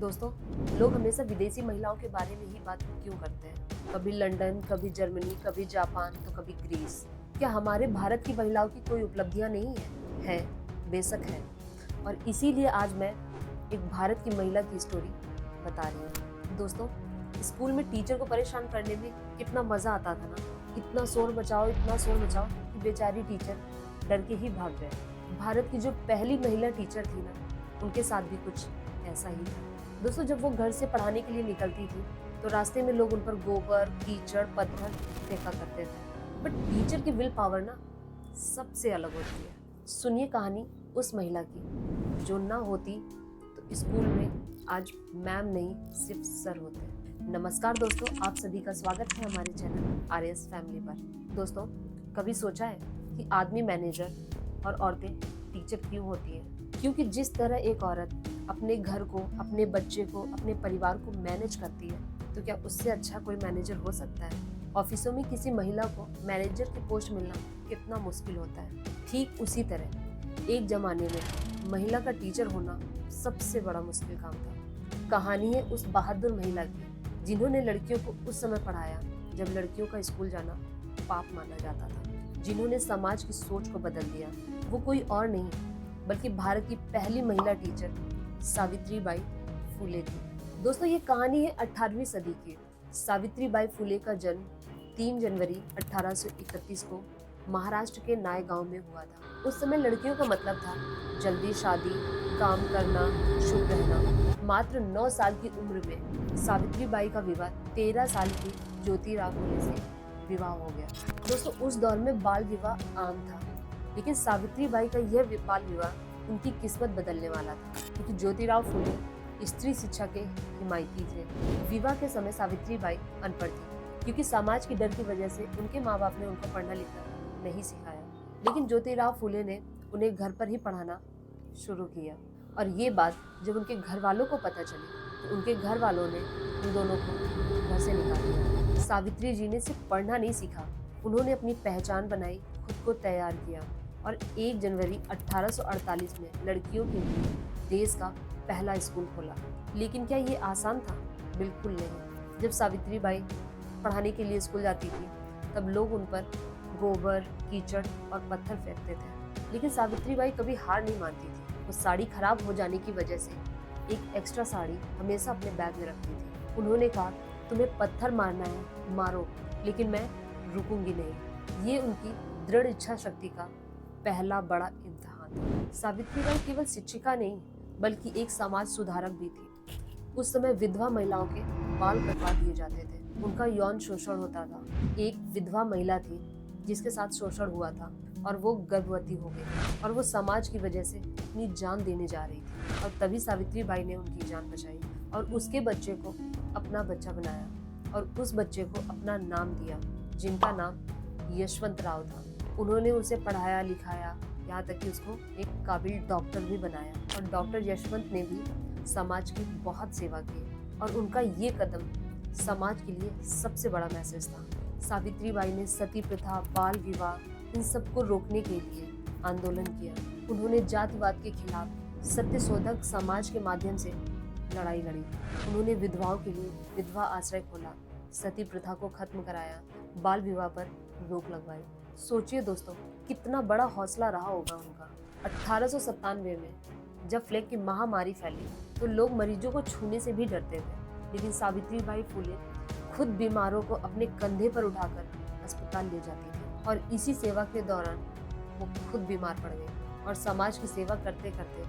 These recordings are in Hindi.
दोस्तों, लोग हमेशा विदेशी महिलाओं के बारे में ही बात क्यों करते हैं? कभी लंदन, कभी जर्मनी, कभी जापान, तो कभी ग्रीस। क्या हमारे भारत की महिलाओं की कोई उपलब्धियां नहीं है? बेशक है। और इसीलिए आज मैं एक भारत की महिला की स्टोरी बता रही हूँ। दोस्तों, स्कूल में टीचर को परेशान करने में कितना मजा आता था ना। इतना शोर मचाओ कि बेचारी टीचर डर के ही भाग गए। भारत की जो पहली महिला टीचर थी ना, उनके साथ भी कुछ ऐसा ही था। दोस्तों, जब वो घर से पढ़ाने के लिए निकलती थी तो रास्ते में लोग उन पर गोबर, कीचड़, पत्थर फेंका करते थे। बट टीचर की विल पावर ना सबसे अलग होती है। सुनिए कहानी उस महिला की जो ना होती तो स्कूल में आज मैम नहीं सिर्फ सर होते। नमस्कार दोस्तों, आप सभी का स्वागत है हमारे चैनल आरएस फैमिली पर। दोस्तों, कभी सोचा है कि आदमी मैनेजर और औरतें टीचर क्यों होती है? क्योंकि जिस तरह एक औरत अपने घर को, अपने बच्चे को, अपने परिवार को मैनेज करती है, तो क्या उससे अच्छा कोई मैनेजर हो सकता है? ऑफिसों में किसी महिला को मैनेजर की पोस्ट मिलना कितना मुश्किल होता है। ठीक उसी तरह एक जमाने में महिला का टीचर होना सबसे बड़ा मुश्किल काम था। कहानी है उस बहादुर महिला की जिन्होंने लड़कियों को उस समय पढ़ाया जब लड़कियों का स्कूल जाना पाप माना जाता था, जिन्होंने समाज की सोच को बदल दिया। वो कोई और नहीं बल्कि भारत की पहली महिला टीचर सावित्रीबाई फुले थी। दोस्तों, ये कहानी है 18वीं सदी की। सावित्रीबाई फुले का जन्म 3 जनवरी 1831 को महाराष्ट्र के नाय गांव में हुआ था। उस समय लड़कियों का मतलब था जल्दी शादी, काम करना, शुभ रहना। मात्र 9 साल की उम्र में सावित्रीबाई का विवाह 13 साल की ज्योतिराव फुले से विवाह हो गया। दोस्तों, उस दौर में बाल विवाह आम था, लेकिन सावित्रीबाई का यह बाल विवाह उनकी किस्मत बदलने वाला था, क्योंकि ज्योतिराव फुले स्त्री शिक्षा के हिमायती थे। विवाह के समय सावित्रीबाई अनपढ़ थी, क्योंकि समाज की डर की वजह से उनके माँ बाप ने उनको पढ़ना लिखना नहीं सिखाया। लेकिन ज्योतिराव फुले ने उन्हें घर पर ही पढ़ाना शुरू किया, और ये बात जब उनके घर वालों को पता चली तो उनके घर वालों ने उन दोनों को घर से निकाल दिया। सावित्री जी ने सिर्फ पढ़ना नहीं सीखा, उन्होंने अपनी पहचान बनाई, खुद को तैयार किया, और 1 जनवरी 1848 में लड़कियों के लिए देश का पहला स्कूल खोला। लेकिन क्या ये आसान था? बिल्कुल नहीं। जब सावित्रीबाई पढ़ाने के लिए स्कूल जाती थी तब लोग उन पर गोबर, कीचड़ और पत्थर फेंकते थे, लेकिन सावित्रीबाई कभी हार नहीं मानती थी। वो साड़ी खराब हो जाने की वजह से एक एक्स्ट्रा साड़ी हमेशा अपने बैग में रखती थी। उन्होंने कहा, तुम्हें पत्थर मारना है मारो, लेकिन मैं रुकूंगी नहीं। ये उनकी दृढ़ इच्छा शक्ति का पहला बड़ा इम्तिहान था। सावित्रीबाई केवल शिक्षिका नहीं बल्कि एक समाज सुधारक भी थी। उस समय विधवा महिलाओं के बाल कटवा दिए जाते थे, उनका यौन शोषण होता था। एक विधवा महिला थी जिसके साथ शोषण हुआ था और वो गर्भवती हो गई, और वो समाज की वजह से अपनी जान देने जा रही थी, और तभी सावित्रीबाई ने उनकी जान बचाई और उसके बच्चे को अपना बच्चा बनाया, और उस बच्चे को अपना नाम दिया, जिनका नाम यशवंत राव था। उन्होंने उसे पढ़ाया लिखाया, यहाँ तक कि उसको एक काबिल डॉक्टर भी बनाया, और डॉक्टर यशवंत ने भी समाज की बहुत सेवा की, और उनका ये कदम समाज के लिए सबसे बड़ा मैसेज था। सावित्रीबाई ने सती प्रथा, बाल विवाह, इन सबको रोकने के लिए आंदोलन किया। उन्होंने जातिवाद के खिलाफ सत्यशोधक समाज के माध्यम से लड़ाई लड़ी। उन्होंने विधवाओं के लिए विधवा आश्रय खोला, सती प्रथा को खत्म कराया, बाल विवाह पर रोक लगवाई। सोचिए दोस्तों, कितना बड़ा हौसला रहा होगा उनका। 1897 में जब प्लेग की महामारी फैली तो लोग मरीजों को छूने से भी डरते थे, लेकिन सावित्रीबाई फुले खुद बीमारों को अपने कंधे पर उठाकर अस्पताल ले जाती थी, और इसी सेवा के दौरान वो खुद बीमार पड़ गई, और समाज की सेवा करते करते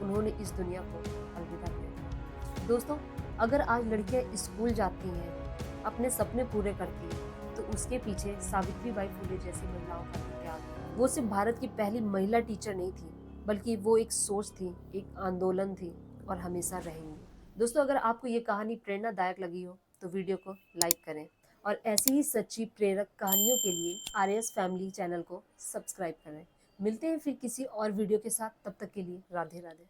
उन्होंने इस दुनिया को अलविदा कर दिया। दोस्तों, अगर आज लड़कियां स्कूल जाती हैं, अपने सपने पूरे करती हैं, तो उसके पीछे सावित्रीबाई फुले जैसी महिलाओं का त्याग है। वो सिर्फ भारत की पहली महिला टीचर नहीं थी, बल्कि वो एक सोच थी, एक आंदोलन थी, और हमेशा रहेंगी। दोस्तों, अगर आपको ये कहानी प्रेरणादायक लगी हो तो वीडियो को लाइक करें, और ऐसी ही सच्ची प्रेरक कहानियों के लिए आरएस फैमिली चैनल को सब्सक्राइब करें। मिलते हैं फिर किसी और वीडियो के साथ, तब तक के लिए राधे राधे।